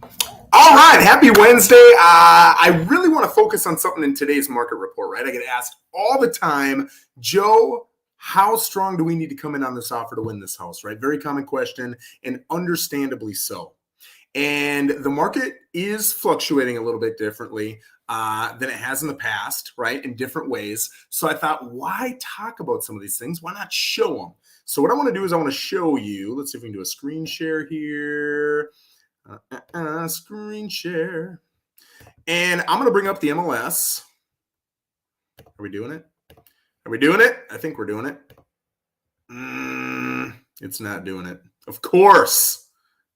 All right, happy Wednesday. I really want to focus on something in today's market report, right? I get asked all the time, Joe, how strong do we need to come in on this offer to win this house, right? Very common question, and understandably so. And the market is fluctuating a little bit differently than it has in the past, right? In different ways. So I thought, why talk about some of these things? Why not show them? So what I want to do is I want to show you. Let's see if we can do a screen share here. Screen share. And I'm going to bring up the MLS. Are we doing it? Are we doing it? I think we're doing it. It's not doing it. Of course.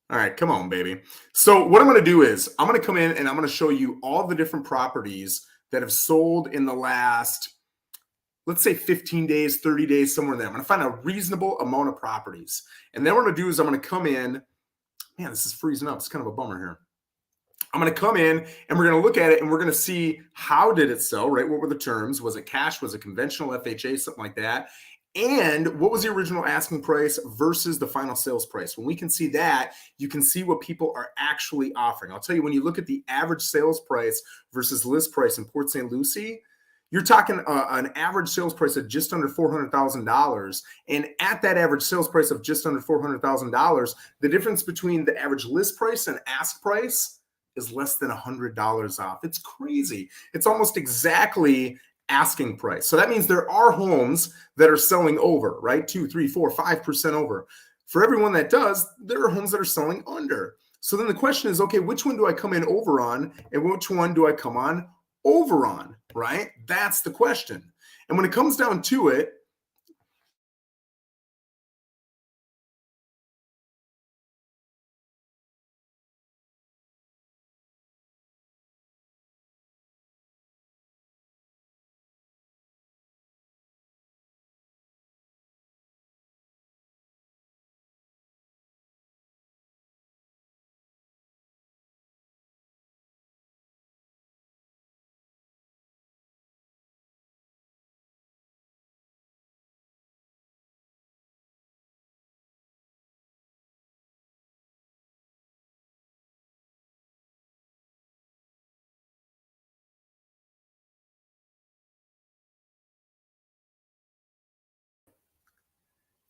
All right, come on, baby. So what I'm going to do is I'm going to come in and I'm going to show you all the different properties that have sold in the last, let's say 15 days, 30 days, somewhere there. I'm going to find a reasonable amount of properties. And then what I'm going to do is I'm going to come in. Man, this is freezing up. It's kind of a bummer here. I'm going to come in and we're going to look at it and we're going to see how did it sell, right? What were the terms? Was it cash? Was it conventional FHA? Something like that. And what was the original asking price versus the final sales price? When we can see that, you can see what people are actually offering. I'll tell you, when you look at the average sales price versus list price in Port St. Lucie, you're talking an average sales price of just under $400,000. And at that average sales price of just under $400,000, the difference between the average list price and ask price is less than $100 off. It's crazy. It's almost exactly asking price. So that means there are homes that are selling over, right? 2, 3, 4, 5% over. For everyone that does, there are homes that are selling under. So then the question is, okay, which one do I come in over on and which one do I come on over on, right? That's the question. And when it comes down to it,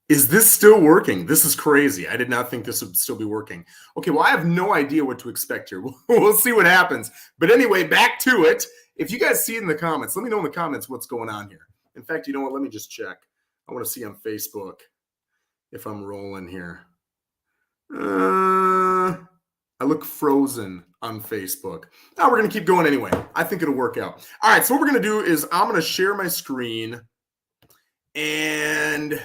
is this still working? This is crazy. I did not think this would still be working. Okay, well, I have no idea what to expect here. We'll see what happens. But anyway, back to it. If you guys see it in the comments, let me know in the comments what's going on here. In fact, you know what? Let me just check. I want to see on Facebook if I'm rolling here. I look frozen on Facebook. Now we're going to keep going anyway. I think it'll work out. All right, so what we're going to do is I'm going to share my screen. And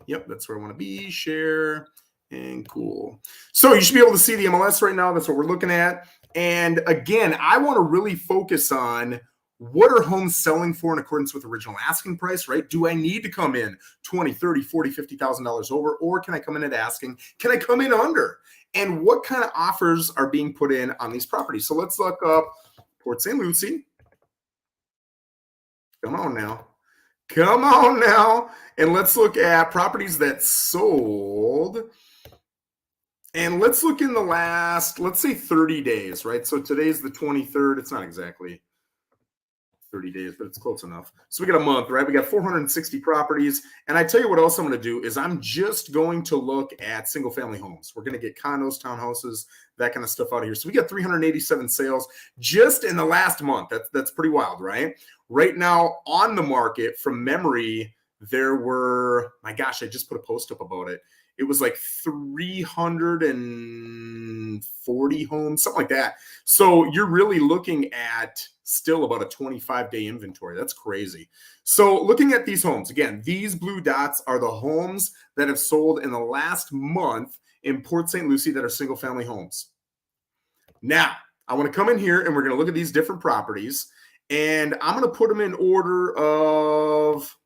yep, that's where I want to be. Share and cool. So you should be able to see the MLS right now. That's what we're looking at. And again, I want to really focus on what are homes selling for in accordance with original asking price, right? Do I need to come in 20, 30, 40, $50,000 over, or can I come in at asking? Can I come in under? And what kind of offers are being put in on these properties? So let's look up Port St. Lucie. Come on now. Come on now. And let's look at properties that sold. And let's look in the last, let's say 30 days, right? So today's the 23rd. It's not exactly 30 days, but it's close enough. So we got a month, right? We got 460 properties. And I tell you what else I'm going to do is I'm just going to look at single family homes. We're going to get condos, townhouses, that kind of stuff out of here. So we got 387 sales just in the last month. That's pretty wild, right? Right now on the market, from memory, there were, my gosh, I just put a post up about it. It was like 340 homes, something like that. So you're really looking at still about a 25-day inventory. That's crazy. So looking at these homes, again, these blue dots are the homes that have sold in the last month in Port St. Lucie that are single family homes. Now, I want to come in here and we're going to look at these different properties, and I'm going to put them in order of,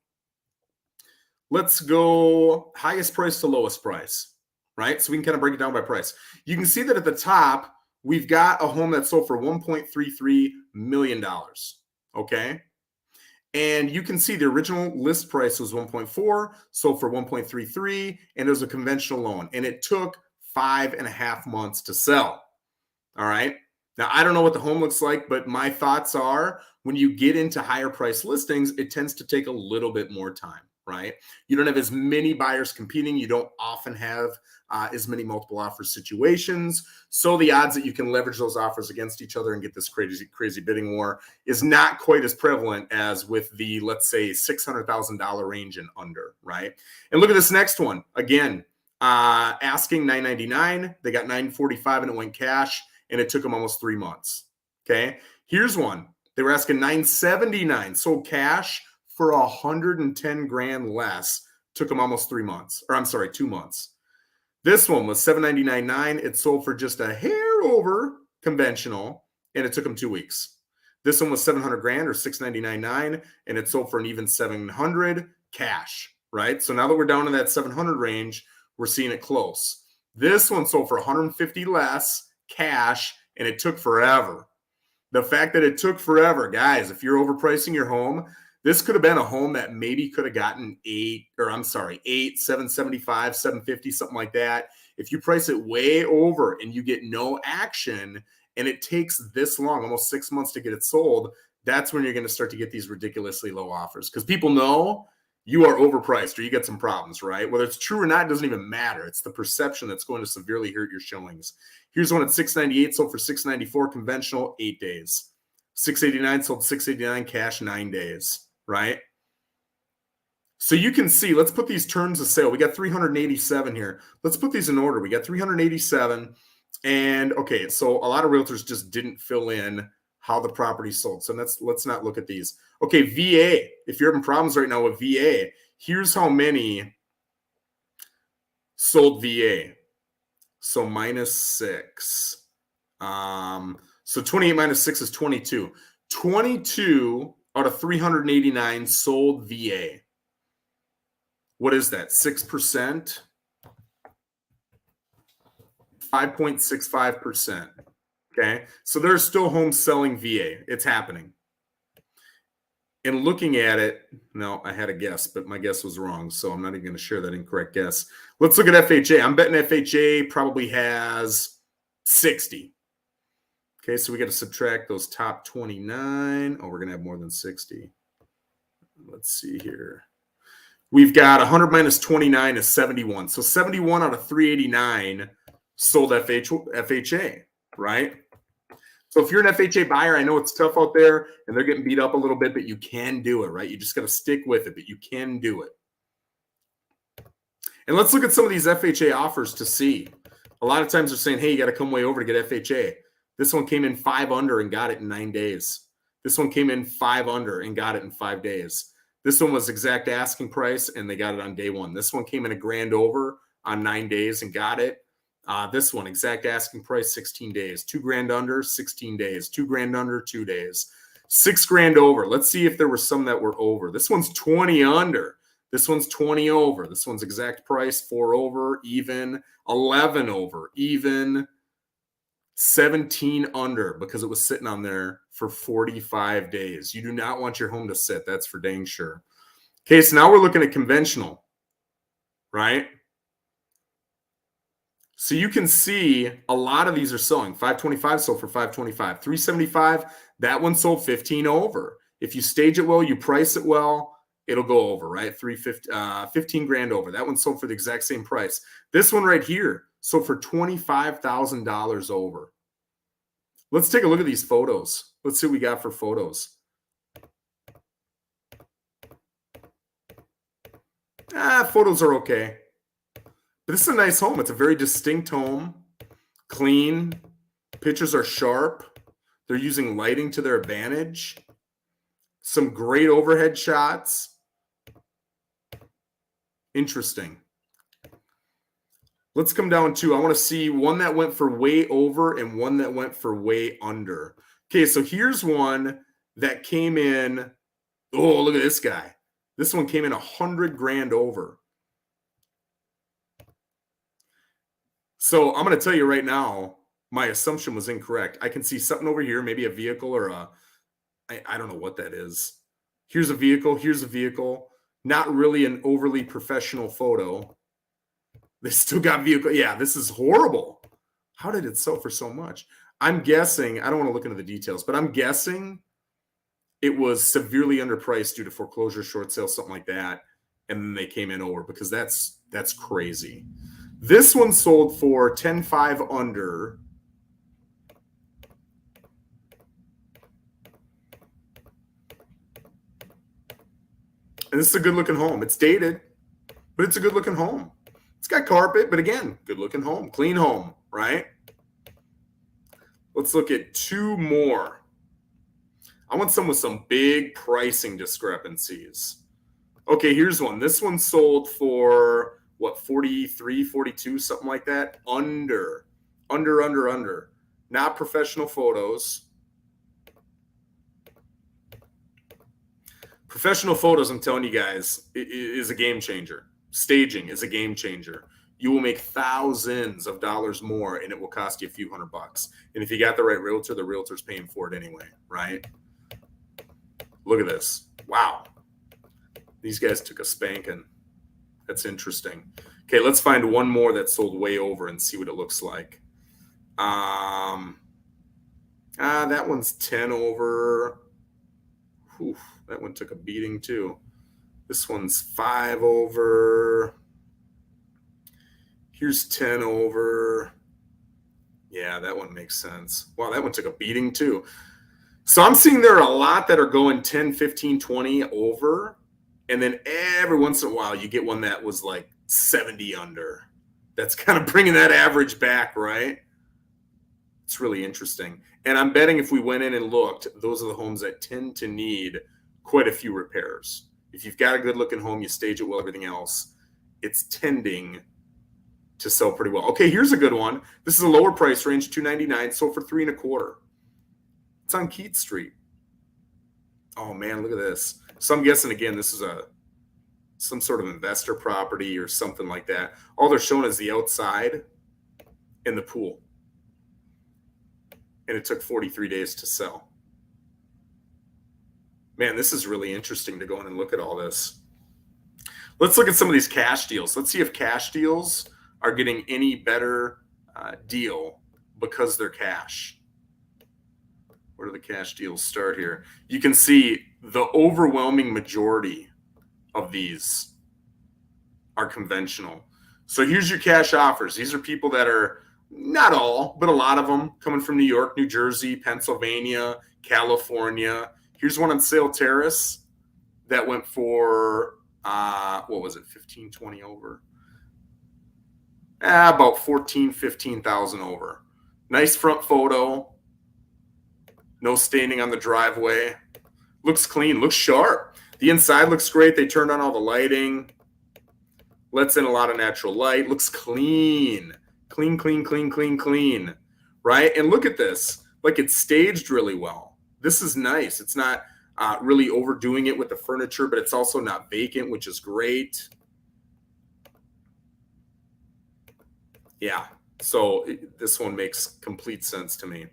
let's go highest price to lowest price, right? So we can kind of break it down by price. You can see that at the top, we've got a home that sold for $1.33 million, okay? And you can see the original list price was 1.4, sold for 1.33, and it was a conventional loan. And it took 5.5 months to sell. All right. Now, I don't know what the home looks like, but my thoughts are when you get into higher price listings, it tends to take a little bit more time, right? You don't have as many buyers competing. You don't often have as many multiple offer situations. So the odds that you can leverage those offers against each other and get this crazy bidding war is not quite as prevalent as with the, let's say, $600,000 range and under, right? And look at this next one. Again, asking $999. They got $945 and it went cash. And it took them almost 3 months. Okay. Here's one. They were asking $979. Sold cash for 110 grand less. Took them almost 3 months. Or I'm sorry, 2 months. This one was $799.9. It sold for just a hair over conventional. And it took them 2 weeks. This one was 700 grand or $699.9. And it sold for an even 700 cash. Right. So now that we're down in that 700 range, we're seeing it close. This one sold for 150 less cash, and it took forever. The fact that it took forever, guys, if you're overpricing your home, this could have been a home that maybe could have gotten 775, 750, something like that. If you price it way over and you get no action and it takes this long, almost 6 months to get it sold, that's when you're going to start to get these ridiculously low offers because people know you are overpriced or you get some problems, right? Whether it's true or not, it doesn't even matter. It's the perception that's going to severely hurt your showings. Here's one at $698, sold for $694, conventional, 8 days. $689, sold $689, cash, 9 days, right? So you can see, let's put these terms of sale. We got 387 here. Let's put these in order. We got 387. And okay, so a lot of realtors just didn't fill in how the property sold. So let's not look at these. Okay, VA. If you're having problems right now with VA, here's how many sold VA. So -6. So 28 minus 6 is 22. 22 out of 389 sold VA. What is that? 6%? 5.65%. Okay, so there's still homes selling VA. It's happening. And looking at it, no, I had a guess, but my guess was wrong. So I'm not even going to share that incorrect guess. Let's look at FHA. I'm betting FHA probably has 60. Okay, so we got to subtract those top 29. Oh, we're going to have more than 60. Let's see here. We've got 100 minus 29 is 71. So 71 out of 389 sold FHA, right? So if you're an FHA buyer, I know it's tough out there and they're getting beat up a little bit, but you can do it, right? You just got to stick with it, but you can do it. And let's look at some of these FHA offers to see. A lot of times they're saying, hey, you got to come way over to get FHA. This one came in 5 under and got it in 9 days. This one came in 5 under and got it in 5 days. This one was exact asking price and they got it on day 1. This one came in a grand over on 9 days and got it. This one, exact asking price, 16 days. 2 grand under, 16 days. 2 grand under, 2 days. 6 grand over. Let's see if there were some that were over. This one's 20 under. This one's 20 over. This one's exact price, 4 over, even, 11 over, even, 17 under because it was sitting on there for 45 days. You do not want your home to sit. That's for dang sure. Okay, so now we're looking at conventional, right? So you can see a lot of these are selling. 525 sold for 525. 375, that one sold 15 over. If you stage it well, you price it well, it'll go over, right? 15 grand over. That one sold for the exact same price. This one right here sold for $25,000 over. Let's take a look at these photos. Let's see what we got for photos. Photos are okay. But this is a nice home. It's a very distinct home. Clean. Pictures are sharp. They're using lighting to their advantage. Some great overhead shots. Interesting. Let's come down to, I want to see one that went for way over and one that went for way under. Okay, so here's one that came in. Oh, look at this guy. This one came in 100 grand over. So I'm going to tell you right now, my assumption was incorrect. I can see something over here, maybe a vehicle or I don't know what that is. Here's a vehicle. Here's a vehicle. Not really an overly professional photo. They still got vehicle. Yeah, this is horrible. How did it sell for so much? I'm guessing, I don't want to look into the details, but I'm guessing it was severely underpriced due to foreclosure, short sale, something like that. And then they came in over, because that's crazy. This one sold for 10.5 under. And this is a good looking home. It's dated, but it's a good looking home. It's got carpet, but again, good looking home, clean home, right? Let's look at two more. I want some with some big pricing discrepancies. Okay, here's one. This one sold for what, 43, 42, something like that. Under. Not professional photos. Professional photos, I'm telling you guys, is a game changer. Staging is a game changer. You will make thousands of dollars more, and it will cost you a few $100. And if you got the right realtor, the realtor's paying for it anyway, right? Look at this. Wow. These guys took a spanking. That's interesting. Okay, let's find one more that sold way over and see what it looks like. That one's 10 over. Whew, that one took a beating too. This one's 5 over. Here's 10 over. Yeah, that one makes sense. Wow, that one took a beating too. So I'm seeing there are a lot that are going 10, 15, 20 over. And then every once in a while, you get one that was like 70 under. That's kind of bringing that average back, right? It's really interesting. And I'm betting if we went in and looked, those are the homes that tend to need quite a few repairs. If you've got a good looking home, you stage it well, everything else, it's tending to sell pretty well. Okay, here's a good one. This is a lower price range, $299, sold for $3.25. It's on Keats Street. Oh man, look at this. So I'm guessing again, this is some sort of investor property or something like that. All they're showing is the outside and the pool. And it took 43 days to sell. Man, this is really interesting to go in and look at all this. Let's look at some of these cash deals. Let's see if cash deals are getting any better deal because they're cash. Where do the cash deals start here? You can see the overwhelming majority of these are conventional. So here's your cash offers. These are people that are, not all, but a lot of them coming from New York, New Jersey, Pennsylvania, California. Here's one on Sale Terrace that went for, what was it, 15, 20 over? About 14, 15,000 over. Nice front photo. No staining on the driveway. Looks clean, looks sharp. The inside looks great. They turned on all the lighting. Lets in a lot of natural light. Looks clean. Clean. Right? And look at this. Like, it's staged really well. This is nice. It's not really overdoing it with the furniture, but it's also not vacant, which is great. Yeah. So this one makes complete sense to me.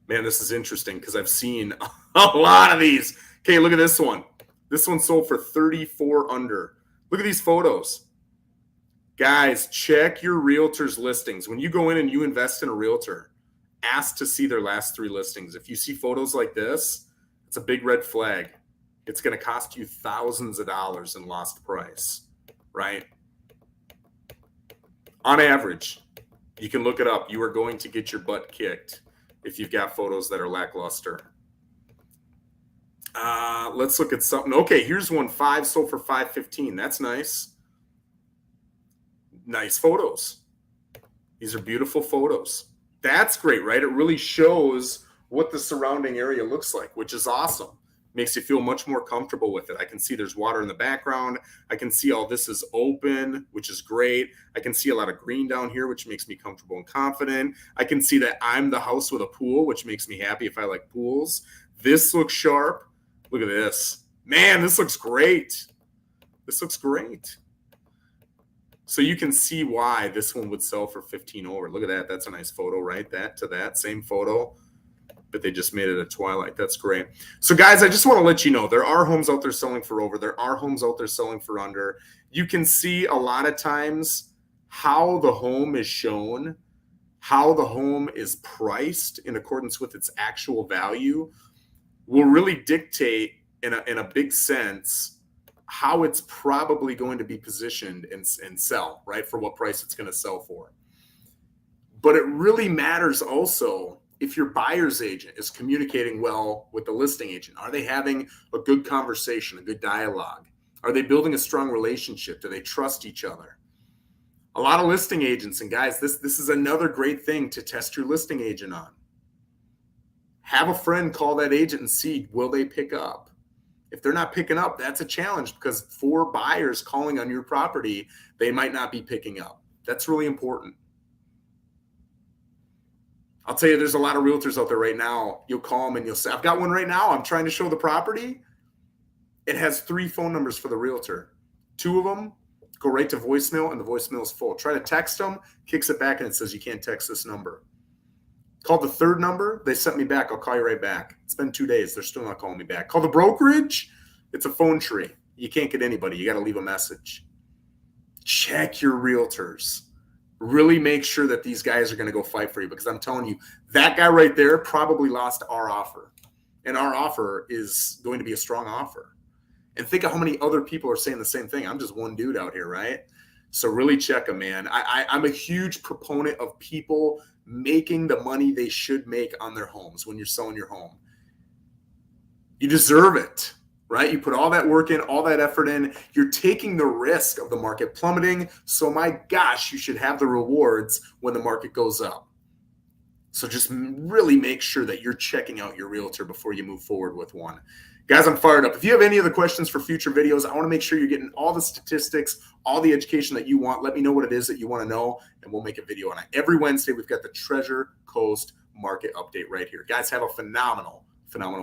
Man, this is interesting because I've seen a lot of these. Okay, look at this one. This one sold for 34 under. Look at these photos. Guys, check your realtor's listings. When you go in and you invest in a realtor, ask to see their last 3 listings. If you see photos like this, it's a big red flag. It's going to cost you thousands of dollars in lost price, right? On average, you can look it up. You are going to get your butt kicked if you've got photos that are lackluster. Let's look at something. Okay, here's one. 5 sold for $515. That's nice. Nice photos. These are beautiful photos. That's great, right? It really shows what the surrounding area looks like, which is awesome. Makes you feel much more comfortable with it. I can see there's water in the background. I can see all this is open, which is great. I can see a lot of green down here, which makes me comfortable and confident. I can see that I'm the house with a pool, which makes me happy if I like pools. This looks sharp. Look at this. Man, this looks great. This looks great. So you can see why this one would sell for 15 over. Look at that. That's a nice photo, right? That to that same photo, but they just made it a twilight. That's great. So guys, I just want to let you know, there are homes out there selling for over. There are homes out there selling for under. You can see a lot of times how the home is shown, how the home is priced in accordance with its actual value will really dictate in a big sense how it's probably going to be positioned and sell, right? For what price it's going to sell for. But it really matters also if your buyer's agent is communicating well with the listing agent. Are they having a good conversation, a good dialogue? Are they building a strong relationship? Do they trust each other? A lot of listing agents, and guys, this is another great thing to test your listing agent on. Have a friend call that agent and see, will they pick up? If they're not picking up, that's a challenge, because 4 buyers calling on your property, they might not be picking up. That's really important. I'll tell you, there's a lot of realtors out there right now. You'll call them and you'll say, I've got one right now. I'm trying to show the property. It has 3 phone numbers for the realtor. 2 of them go right to voicemail, and the voicemail is full. Try to text them, kicks it back, and it says, you can't text this number. Call the 3rd number. They sent me back. I'll call you right back. It's been 2 days. They're still not calling me back. Call the brokerage. It's a phone tree. You can't get anybody. You got to leave a message. Check your realtors. Really make sure that these guys are going to go fight for you, because I'm telling you, that guy right there probably lost our offer. And our offer is going to be a strong offer. And think of how many other people are saying the same thing. I'm just one dude out here, right? So really check them, man. I'm a huge proponent of people making the money they should make on their homes when you're selling your home. You deserve it, right? You put all that work in, all that effort in. You're taking the risk of the market plummeting. So my gosh, you should have the rewards when the market goes up. So just really make sure that you're checking out your realtor before you move forward with one. Guys, I'm fired up. If you have any other questions for future videos, I want to make sure you're getting all the statistics, all the education that you want. Let me know what it is that you want to know, and we'll make a video on it. Every Wednesday, we've got the Treasure Coast Market Update right here. Guys, have a phenomenal